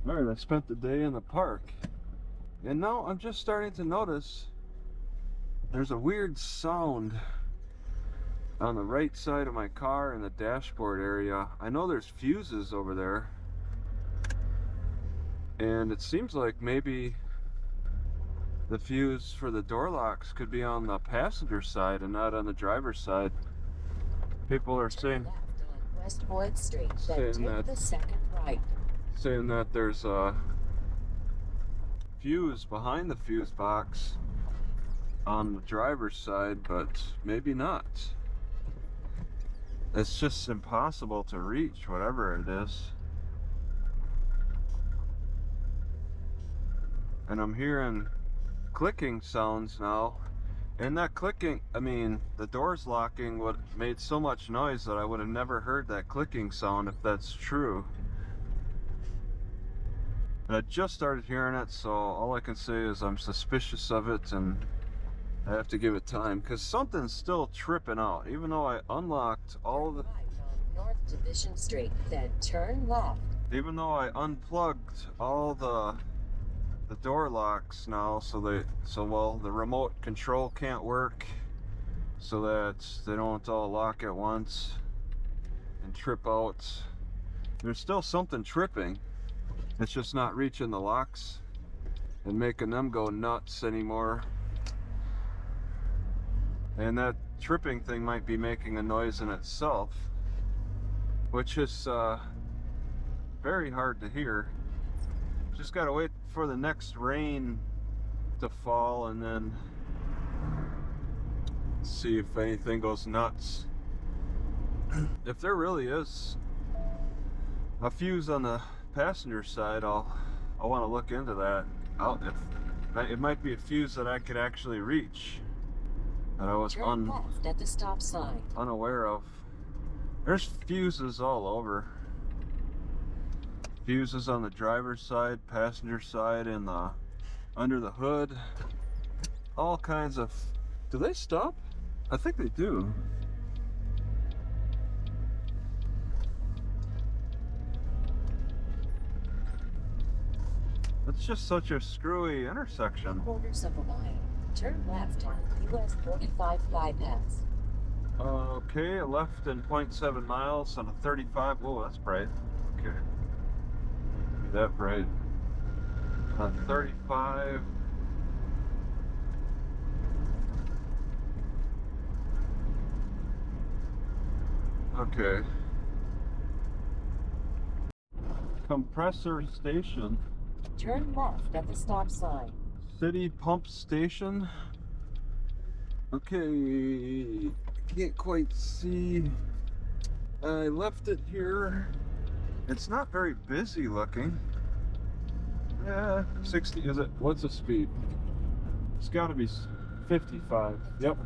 Alright, I spent the day in the park, and now I'm just starting to notice there's a weird sound on the right side of my car in the dashboard area. I know there's fuses over there, and it seems like maybe the fuse for the door locks could be on the passenger side and not on the driver's side. People are saying West Boyd Street, then take the second right. Saying that there's a fuse behind the fuse box on the driver's side, but maybe not. It's just impossible to reach, whatever it is. And I'm hearing clicking sounds now. And that clicking, I mean, the doors locking made so much noise that I would have never heard that clicking sound if that's true. And I just started hearing it, so all I can say is I'm suspicious of it and I have to give it time, because something's still tripping out. Even though I unlocked all the... Right on North Division Street, then turn left. Even though I unplugged all the door locks now, so well, the remote control can't work, so that they don't all lock at once and trip out. There's still something tripping. It's just not reaching the locks and making them go nuts anymore. And that tripping thing might be making a noise in itself, which is very hard to hear. Just gotta wait for the next rain to fall and then see if anything goes nuts. If there really is a fuse on the passenger side, I'll want to look into that. It might be a fuse that I could actually reach that I was turn left at the stop sign. Unaware of. There's fuses all over. Fuses on the driver's side, passenger side, and under the hood. All kinds of... Do they stop? I think they do. It's just such a screwy intersection. 3/4 of a mile. Turn left on US 45 bypass. Okay, a left in 0.7 miles on a 35. Whoa, that's bright. Okay. That bright. On 35. Okay. Compressor station. Turn left at the stop sign. City pump station. Okay, can't quite see. I left it here. It's not very busy looking. Yeah, 60, is it? What's the speed? It's gotta be 55. Yep.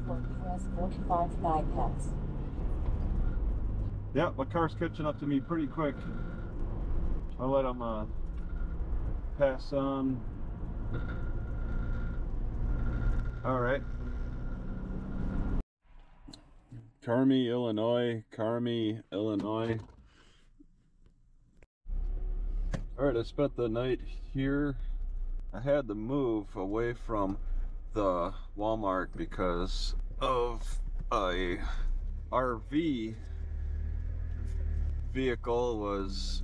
US 45 bypass. Yep, my car's catching up to me pretty quick. I'll let them pass on. All right. Carmi, Illinois. Carmi, Illinois. All right, I spent the night here. I had to move away from the Walmart because of a RV vehicle was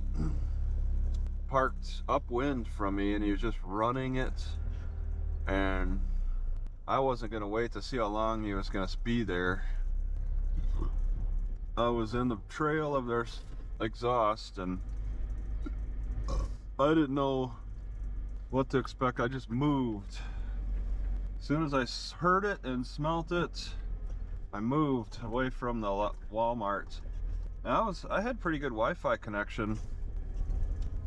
parked upwind from me and he was just running it, and I wasn't gonna wait to see how long he was gonna be there. I was in the trail of their exhaust and I didn't know what to expect. I just moved. As soon as I heard it and smelt it, I moved away from the Walmart. I had pretty good Wi-Fi connection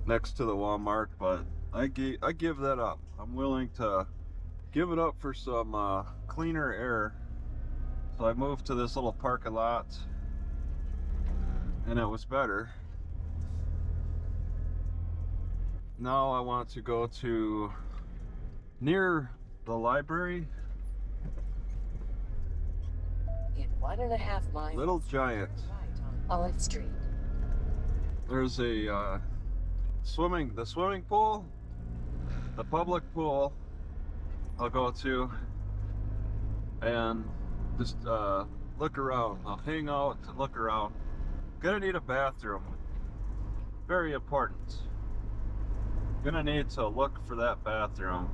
next to the Walmart, but I give that up. I'm willing to give it up for some cleaner air. So I moved to this little parking lot and it was better. Now I want to go to near the library. In 1.5 miles. Little Giant. Right on Olive Street. There's a the swimming pool, the public pool I'll go to and just look around. I'll hang out and look around. Gonna need a bathroom. Very important. Gonna need to look for that bathroom.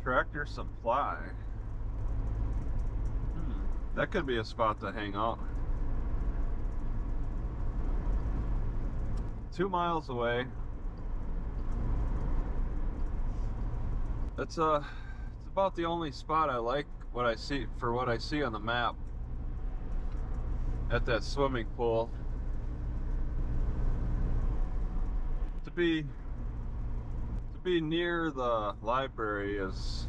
Tractor Supply. That could be a spot to hang out. 2 miles away. It's about the only spot I like what I see on the map at that swimming pool. To be near the library is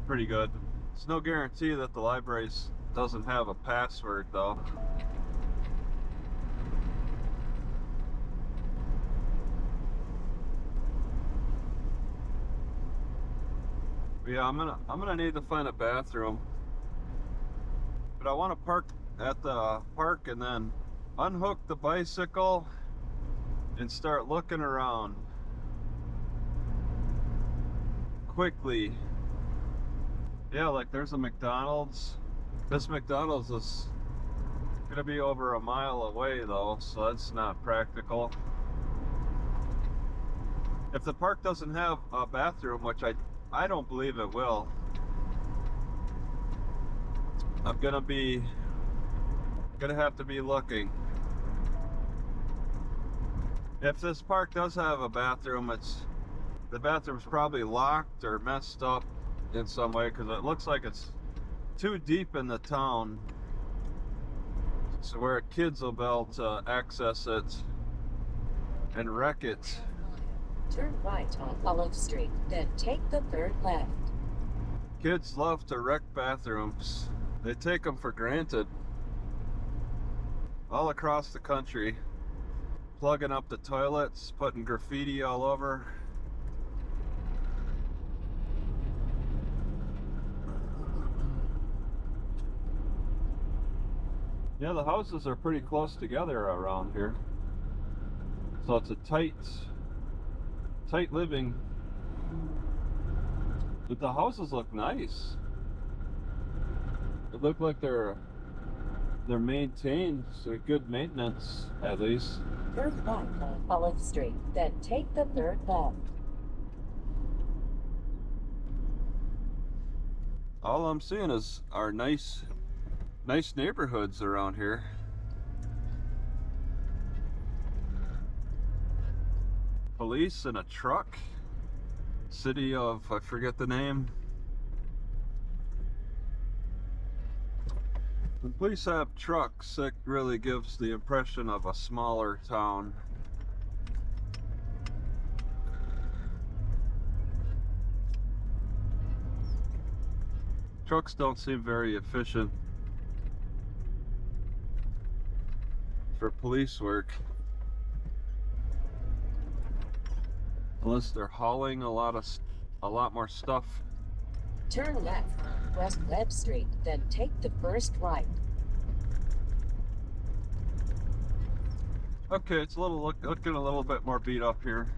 pretty good. It's no guarantee that the library doesn't have a password though. Yeah, I'm gonna need to find a bathroom, but I want to park at the park and then unhook the bicycle and start looking around quickly. Yeah, like there's a McDonald's. This McDonald's is gonna be over a mile away though, so that's not practical. If the park doesn't have a bathroom, which I don't believe it will, I'm gonna have to be looking. If this park does have a bathroom, the bathroom's probably locked or messed up in some way, because it looks like it's too deep in the town, so where kids will be able to access it and wreck it. Turn right on Olive Street, then take the third left. Kids love to wreck bathrooms. They take them for granted. All across the country. Plugging up the toilets, putting graffiti all over. Yeah, the houses are pretty close together around here. So it's a tight living. But the houses look nice. They look like they're maintained, so good maintenance at least. Turn right on Olive Street, then take the third left. All I'm seeing are nice neighborhoods around here. Police in a truck. City of, I forget the name. When police have trucks, it really gives the impression of a smaller town. Trucks don't seem very efficient for police work. Unless they're hauling a lot more stuff. Turn left on West Webb Street, then take the first right. Okay, it's looking a little bit more beat up here.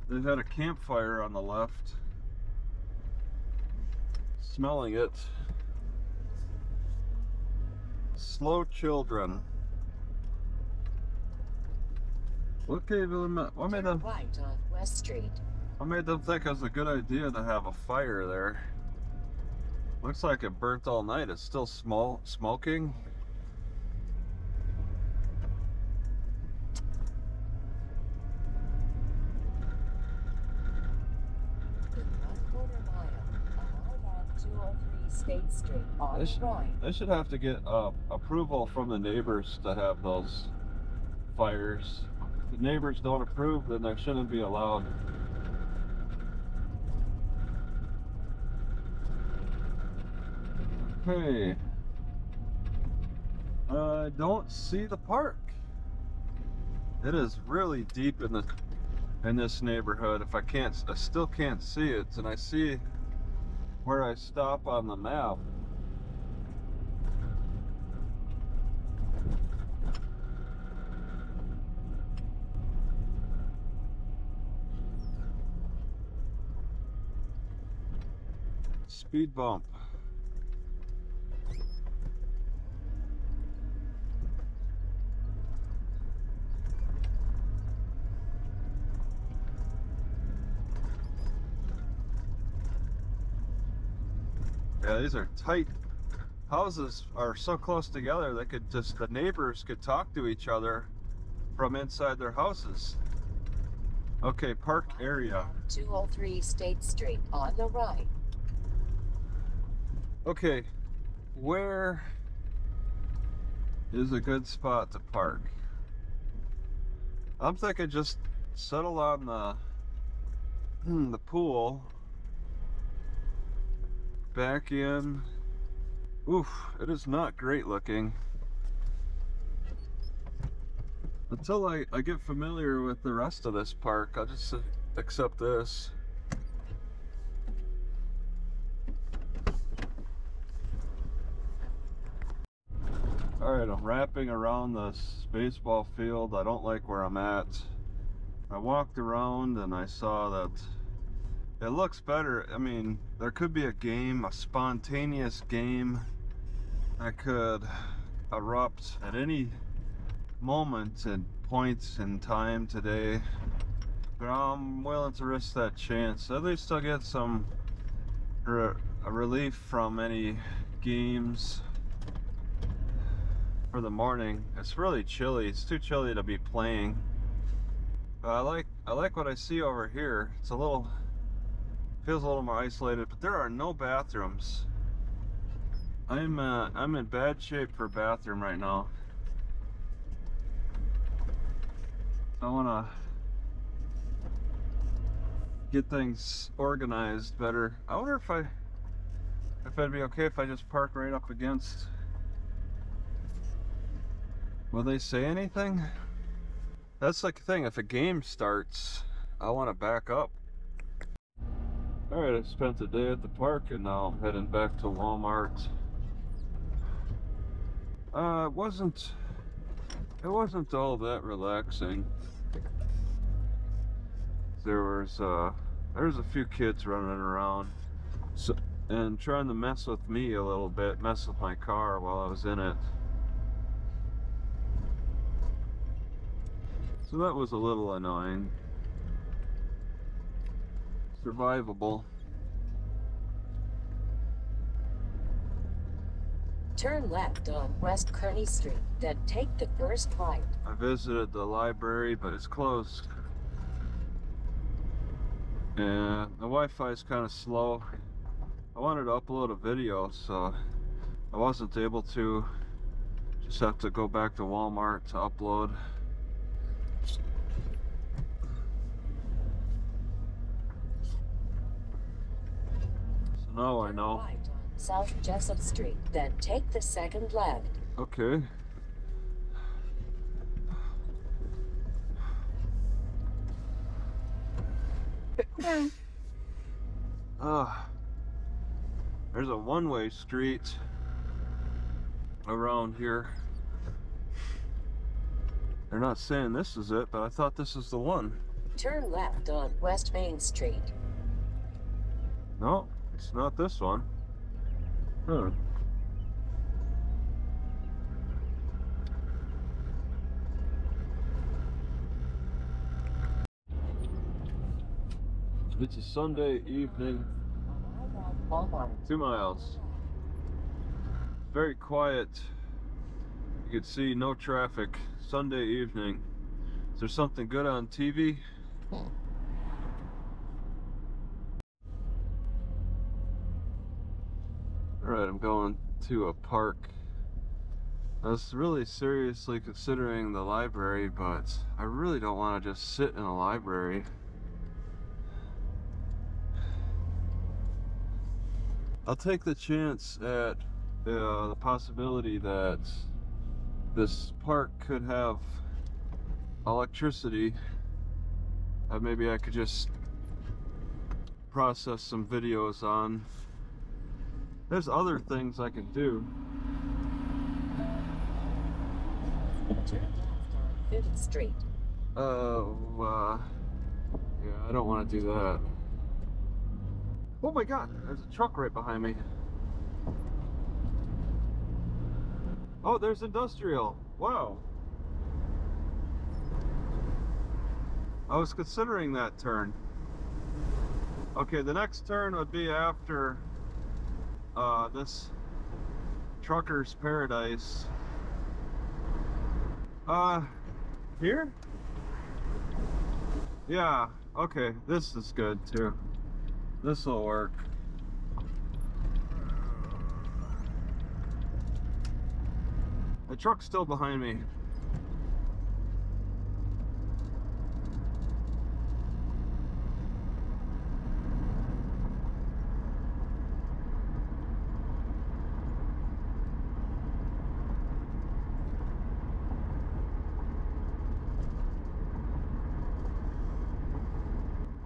They had a campfire on the left. Smelling it. Slow children. Okay, what made them? Right on West Street. What made them think it was a good idea to have a fire there? Looks like it burnt all night. It's still smoking. In 1/4 mile, along 203 State Street on the right. They should have to get approval from the neighbors to have those fires. If the neighbors don't approve, then they shouldn't be allowed. Okay. I don't see the park. It is really deep in this neighborhood. I still can't see it, and I see where I stop on the map. Speed bump. Yeah, these are tight. Houses are so close together they could just, the neighbors could talk to each other from inside their houses. Okay, park area. 203 State Street on the right. Okay, where is a good spot to park? I'm thinking just settle on the pool. Back in. Oof, it is not great looking. Until I get familiar with the rest of this park, I'll just accept this. Alright, I'm wrapping around this baseball field. I don't like where I'm at. I walked around and I saw that it looks better. I mean, there could be a game, a spontaneous game that could erupt at any moment and points in time today. But I'm willing to risk that chance. At least I'll get some a relief from any games for the morning. It's really chilly. It's too chilly to be playing. But I like what I see over here. It's a little, feels a little more isolated, but there are no bathrooms. I'm in bad shape for a bathroom right now. I want to get things organized better. I wonder if it'd be okay if I just park right up against. Will they say anything? That's like the thing, if a game starts, I want to back up. Alright, I spent the day at the park and now I'm heading back to Walmart. It wasn't all that relaxing. There's a few kids running around and trying to mess with me a little bit, mess with my car while I was in it. So that was a little annoying. Survivable. Turn left on West Kearney Street, then take the first right. I visited the library, but it's closed. And the Wi-Fi is kind of slow. I wanted to upload a video, so I wasn't able to. Just have to go back to Walmart to upload. So now I know. Turn right on South Jessup Street, then take the second left. Okay. There's a one-way street around here. They're not saying this is it, but I thought this is the one. Turn left on West Main Street. No, it's not this one. Huh. It's a Sunday evening. Walmart. 2 miles. Very quiet. You can see no traffic. Sunday evening. Is there something good on TV? Alright, I'm going to a park. I was really seriously considering the library, but I really don't want to just sit in a library. I'll take the chance at the possibility that this park could have electricity. Maybe I could just process some videos on. There's other things I can do. Turn left on 5th Street. Yeah, I don't want to do that. Oh my god, there's a truck right behind me. Oh, there's industrial. Wow. I was considering that turn. Okay, the next turn would be after this trucker's paradise. Here? Yeah, okay, this is good too. This will work. The truck's still behind me.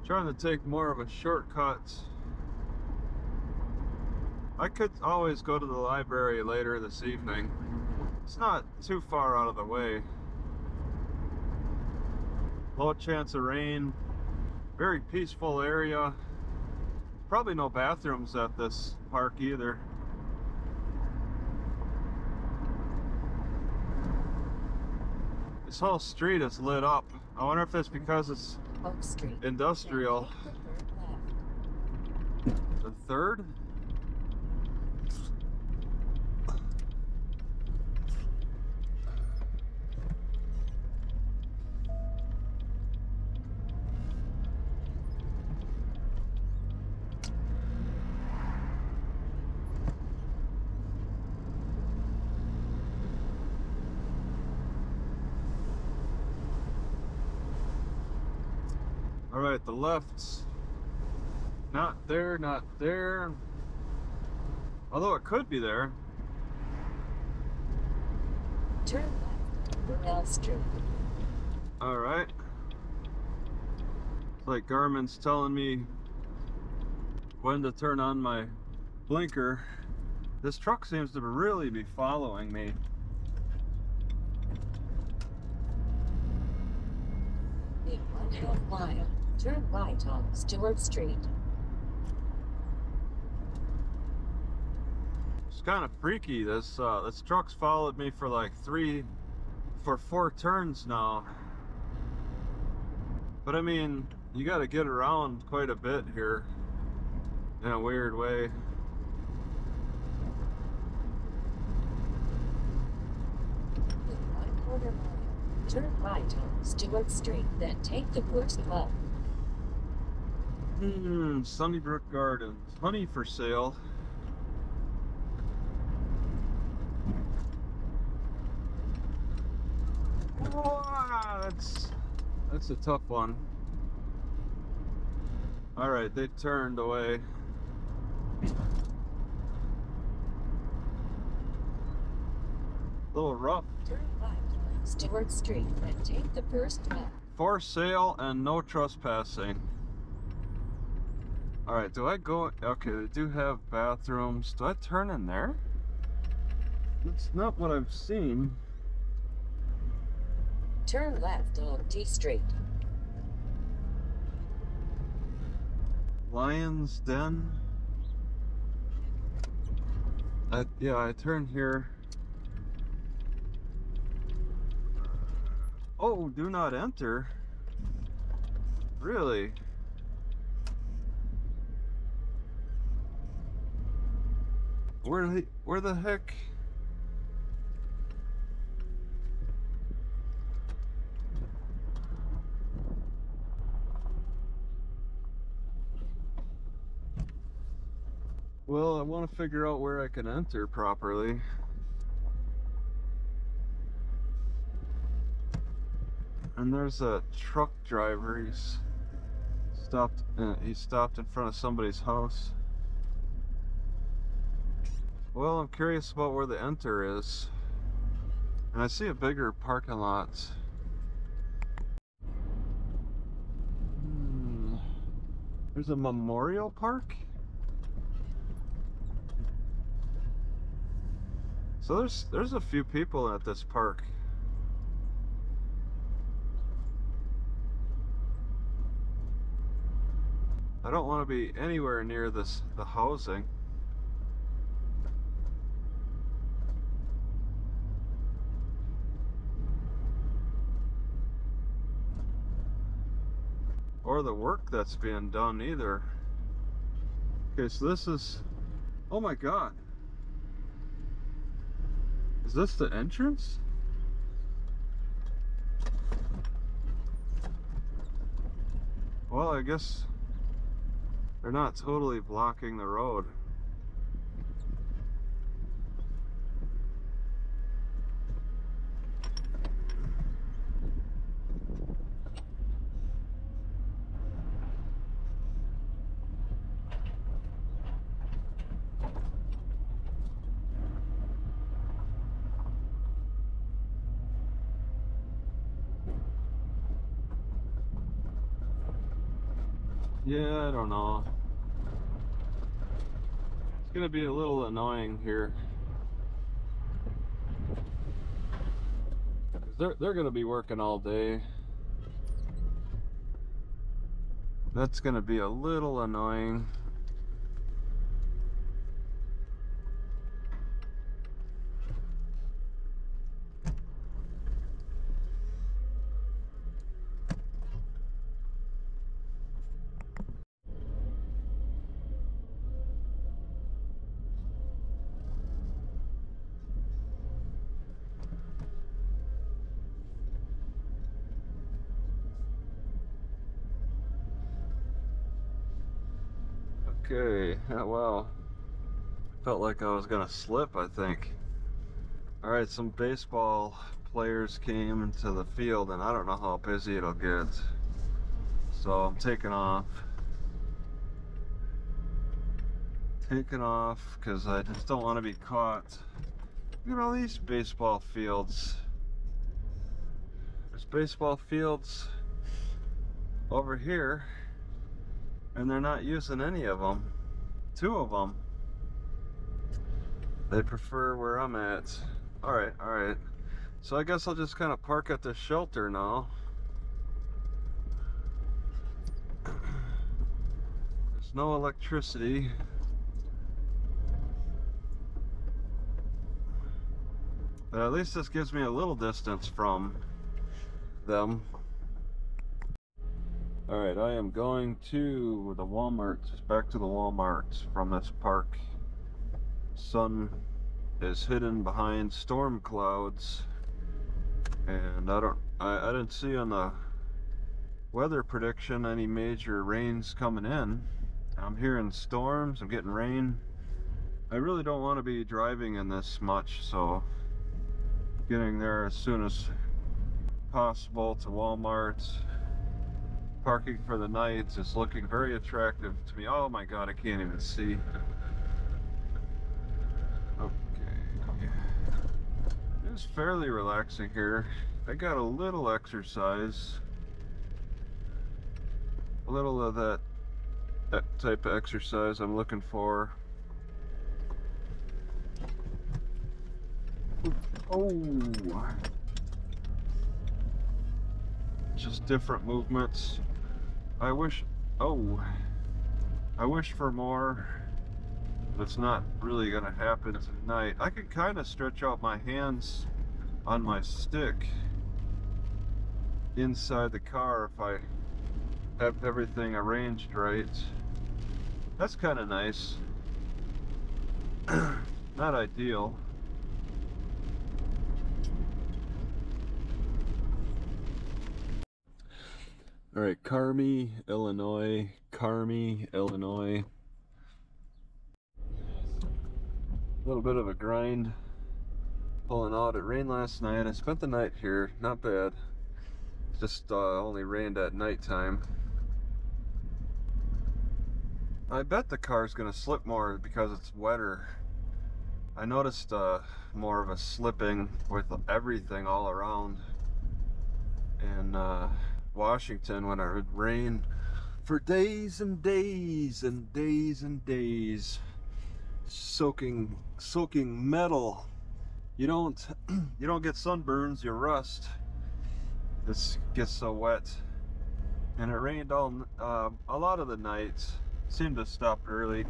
Trying to take more of a shortcut. I could always go to the library later this evening. It's not too far out of the way. Low chance of rain. Very peaceful area. Probably no bathrooms at this park either. This whole street is lit up. I wonder if that's because it's Oak Street. industrial. The third? All right, the left's not there, not there. Although it could be there. Turn left, Burrell Street. All right. It's like Garmin's telling me when to turn on my blinker. This truck seems to really be following me. In 1/2 mile, turn right on Stewart Street. It's kind of freaky. This truck's followed me for like 4 turns now. But I mean, you got to get around quite a bit here in a weird way. In 1/4 mile, turn right on Stewart Street, then take the first left. Sunnybrook Gardens. Honey for sale. Wow, that's a tough one. All right, they turned away. A little rough. Turn right on Stewart Street, then take the first left. For sale and no trespassing. All right, do I go? Okay, they do have bathrooms. Do I turn in there? That's not what I've seen. Turn left on T Street. Lion's Den. Yeah, I turn here. Oh, do not enter. Really? Where the heck? Well, I want to figure out where I can enter properly. And there's a truck driver. He's stopped in front of somebody's house. Well, I'm curious about where the enter is. And I see a bigger parking lot. There's a memorial park? So there's a few people at this park. I don't want to be anywhere near the housing. Or the work that's being done either. Okay, so this is, oh my God. Is this the entrance? Well, I guess they're not totally blocking the road. Yeah, I don't know. It's gonna be a little annoying here. They're gonna be working all day. That's gonna be a little annoying. Okay, well, felt like I was gonna slip, I think. All right, some baseball players came into the field, and I don't know how busy it'll get. So I'm taking off. Taking off because I just don't want to be caught. Look at all these baseball fields. There's baseball fields over here, and they're not using any of them. 2 of them. They prefer where I'm at. All right. So I guess I'll just kind of park at the shelter now. There's no electricity. But at least this gives me a little distance from them. All right, I am going to the Walmart, back to the Walmart from this park. Sun is hidden behind storm clouds, and I didn't see on the weather prediction any major rains coming in. I'm hearing storms, I'm getting rain. I really don't want to be driving in this much, so getting there as soon as possible to Walmart. Parking for the night is looking very attractive to me. Oh my God, I can't even see. Okay. It's fairly relaxing here. I got a little exercise. A little of that type of exercise I'm looking for. Oh. Just different movements. I wish for more, but it's not really gonna happen tonight. I can kind of stretch out my hands on my stick inside the car if I have everything arranged right. That's kind of nice. Not ideal. All right, Carmi, Illinois. Carmi, Illinois. A little bit of a grind pulling out. It rained last night. I spent the night here. Not bad. Just only rained at nighttime. I bet the car's gonna slip more because it's wetter. I noticed more of a slipping with everything all around. And Washington when it would rain for days and days and days and days, soaking metal. You don't get sunburns, you rust. This gets so wet. and it rained a lot of the nights. Seemed to stop early.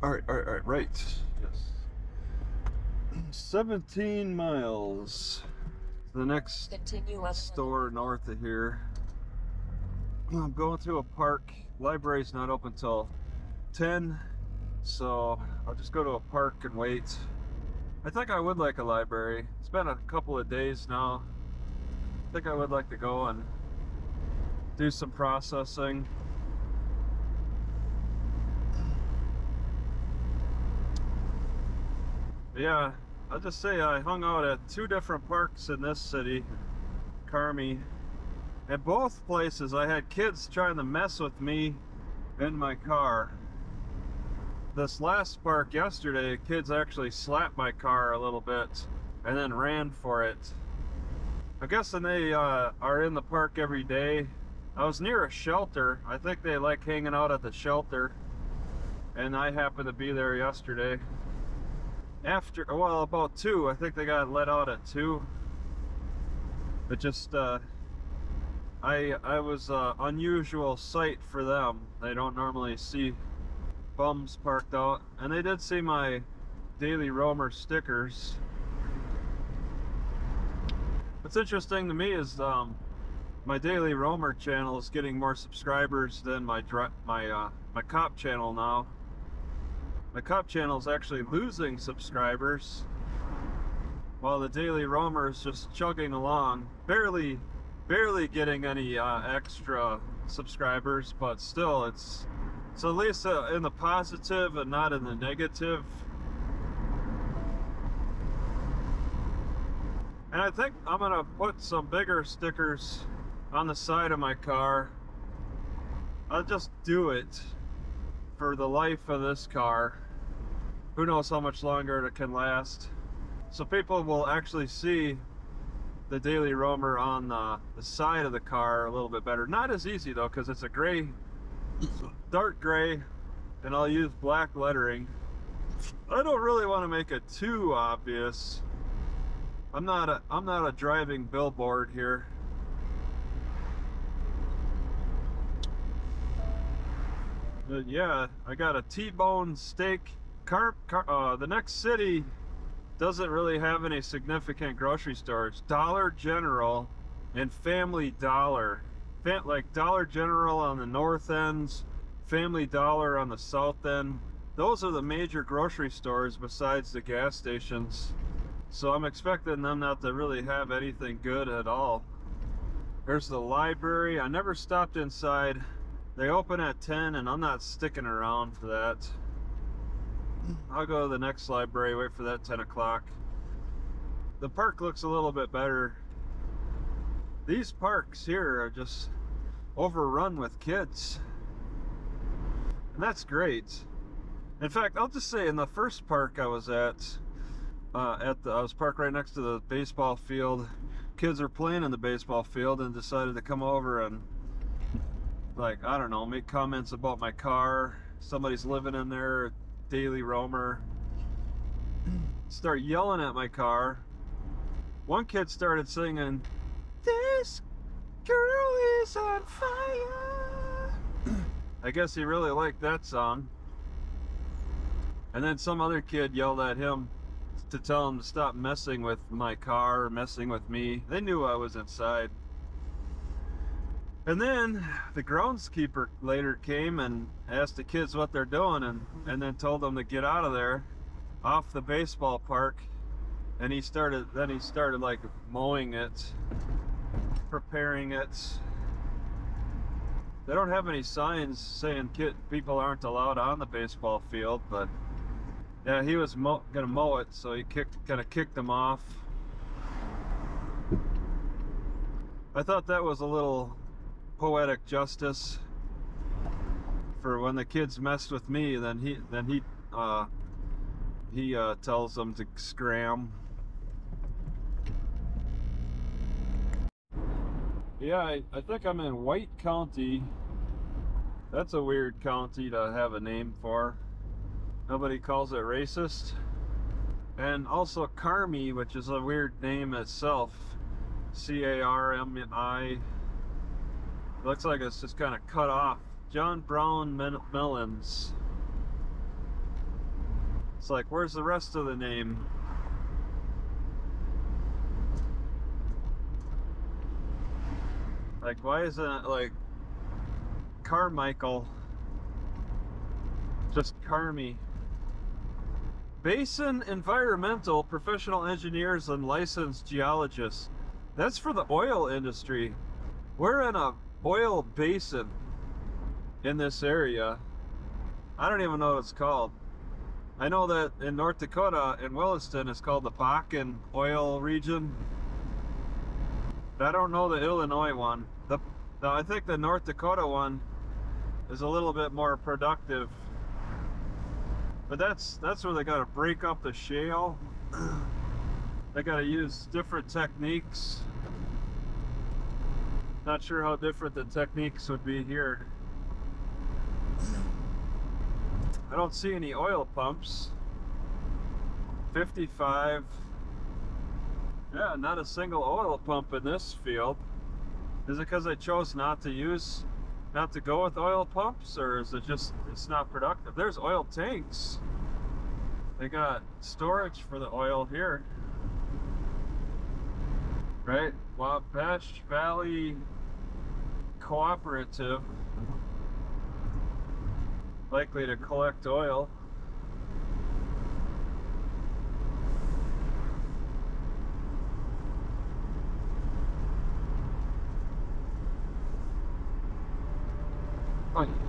All right, right. Yes. 17 miles. The next store north of here. I'm going to a park. Library's not open till 10, so I'll just go to a park and wait. I think I would like a library. It's been a couple of days now. I think I would like to go and do some processing. Yeah, I'll just say I hung out at 2 different parks in this city, Carmi. At both places I had kids trying to mess with me in my car. This last park yesterday, kids actually slapped my car a little bit and then ran for it. I'm guessing they are in the park every day. I was near a shelter. I think they like hanging out at the shelter, and I happened to be there yesterday. After, well, about 2. I think they got let out at 2. But just, I was an unusual sight for them. They don't normally see bums parked out. And they did see my Daily Roamer stickers. What's interesting to me is my Daily Roamer channel is getting more subscribers than my cop channel now. My cop channel is actually losing subscribers, while the Daily Roamer is just chugging along, barely getting any extra subscribers, but still it's at least in the positive and not in the negative. And I think I'm gonna put some bigger stickers on the side of my car. I'll just do it for the life of this car. Who knows how much longer it can last. So people will actually see the Daily Roamer on the side of the car a little bit better. Not as easy though, because it's a gray, dark gray, and I'll use black lettering. I don't really want to make it too obvious. I'm not a driving billboard here. But yeah, I got a T-bone steak. The next city doesn't really have any significant grocery stores. Dollar General and Family Dollar. Like Dollar General on the north ends, Family Dollar on the south end. Those are the major grocery stores besides the gas stations. So I'm expecting them not to really have anything good at all. There's the library. I never stopped inside. They open at 10 and I'm not sticking around for that. I'll go to the next library, wait for that 10 o'clock. The park looks a little bit better. These parks here are just overrun with kids. And that's great. In fact, I'll just say in the first park I was at I was parked right next to the baseball field. Kids are playing in the baseball field and decided to come over and, like, I don't know, make comments about my car. Somebody's living in there, Daily Roamer. Start yelling at my car. One kid started singing, "This girl is on fire." I guess he really liked that song. And then some other kid yelled at him to tell him to stop messing with my car, messing with me. They knew I was inside. And then the groundskeeper later came and asked the kids what they're doing, and then told them to get out of there, off the baseball park. And he started like mowing it, preparing it. They don't have any signs saying people aren't allowed on the baseball field, but yeah, he was gonna mow it, so he kind of kicked them off. I thought that was a little poetic justice. For when the kids messed with me, then he tells them to scram. Yeah, I think I'm in White County. That's a weird county to have a name for. Nobody calls it racist. And also Carmi, which is a weird name itself. Carmi. Looks like it's just kind of cut off. John Brown Melons. It's like, where's the rest of the name? Like, why isn't it like Carmichael? Just Carmi. Basin Environmental Professional Engineers and Licensed Geologists. That's for the oil industry. We're in a oil basin in this area. I don't even know what it's called. I know that in North Dakota, in Williston, it's called the Bakken oil region. But I don't know the Illinois one. I think the North Dakota one is a little bit more productive. But that's where they got to break up the shale. They got to use different techniques. Not sure how different the techniques would be here. I don't see any oil pumps. 55. Yeah, not a single oil pump in this field. Is it because I chose not to go with oil pumps, or is it just it's not productive? There's oil tanks. They got storage for the oil here. Right? Wabash Valley Cooperative. Likely to collect oil.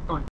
Going.